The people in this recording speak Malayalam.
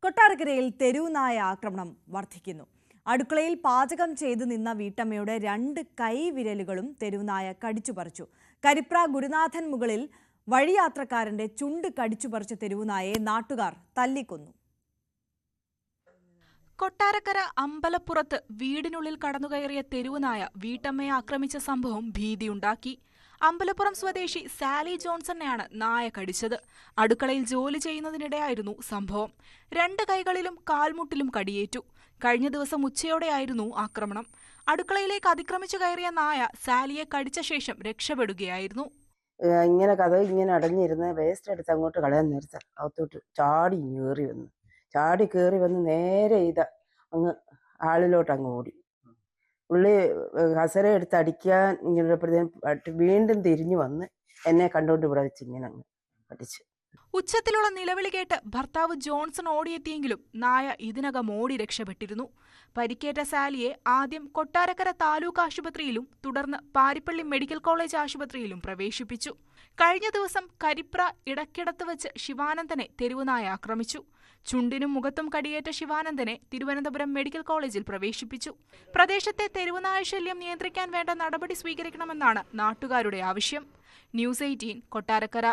കൊട്ടാരക്കരയിൽ തെരുവുനായ ആക്രമണം വർദ്ധിക്കുന്നു. അടുക്കളയിൽ പാചകം ചെയ്തു നിന്ന വീട്ടമ്മയുടെ 2 കൈവിരലുകളും തെരുവുനായ കടിച്ചുപറിച്ചു. കരിപ്ര ഗുരുനാഥൻ മുകളിൽ വഴിയാത്രക്കാരന്റെ ചുണ്ട് കടിച്ചുപറിച്ച തെരുവുനായയെ നാട്ടുകാർ തല്ലിക്കൊന്നു. കൊട്ടാരക്കര അമ്പലപ്പുറത്ത് വീടിനുള്ളിൽ കടന്നുകയറിയ തെരുവുനായ വീട്ടമ്മയെ ആക്രമിച്ച സംഭവം ഭീതിയുണ്ടാക്കി. അമ്പലപ്പുറം സ്വദേശി സാലി ജോൺസണെയാണ് നായ കടിച്ചത്. അടുക്കളയിൽ ജോലി ചെയ്യുന്നതിനിടെയായിരുന്നു സംഭവം. 2 കൈകളിലും കാൽമുട്ടിലും കടിയേറ്റു. കഴിഞ്ഞ ദിവസം ഉച്ചയോടെയായിരുന്നു ആക്രമണം. അടുക്കളയിലേക്ക് അതിക്രമിച്ചു കയറിയ നായ സാലിയെ കടിച്ച ശേഷം രക്ഷപ്പെടുകയായിരുന്നു. ഇങ്ങനെ കഥ ഇങ്ങനെ അടഞ്ഞിരുന്ന് വേസ്റ്റ് എടുത്ത് അങ്ങോട്ട് കളയാൻ നേരത്തെ അകത്തോട്ട് ചാടി കയറി വന്ന് നേരെ അങ്ങ് ആളിലോട്ട് അങ്ങ് ഓടി. പുള്ളി കസര എടുത്ത് അടിക്കാൻ ഇങ്ങനെ വീണ്ടും തിരിഞ്ഞു വന്ന് എന്നെ കണ്ടോണ്ട് ഇവിടെ വെച്ച് ഇങ്ങനെ അങ്ങ് അടിച്ചു. ഉച്ചത്തിലുള്ള നിലവിളി കേട്ട് ഭർത്താവ് ജോൺസൺ ഓടിയെത്തിയെങ്കിലും നായ ഇതിനകം ഓടി രക്ഷപ്പെട്ടിരുന്നു. പരിക്കേറ്റ സാലിയെ ആദ്യം കൊട്ടാരക്കര താലൂക്ക് ആശുപത്രിയിലും തുടർന്ന് പാരിപ്പള്ളി മെഡിക്കൽ കോളേജ് ആശുപത്രിയിലും പ്രവേശിപ്പിച്ചു. കഴിഞ്ഞ ദിവസം കരിപ്ര ഇടക്കിടത്ത് വെച്ച് ശിവാനന്ദനെ തെരുവുനായ ആക്രമിച്ചു. ചുണ്ടിനും മുഖത്തും കടിയേറ്റ ശിവാനന്ദനെ തിരുവനന്തപുരം മെഡിക്കൽ കോളേജിൽ പ്രവേശിപ്പിച്ചു. പ്രദേശത്തെ തെരുവുനായ ശല്യം നിയന്ത്രിക്കാൻ വേണ്ട നടപടി സ്വീകരിക്കണമെന്നാണ് നാട്ടുകാരുടെ ആവശ്യം. ന്യൂസ് 18 കൊട്ടാരക്കര.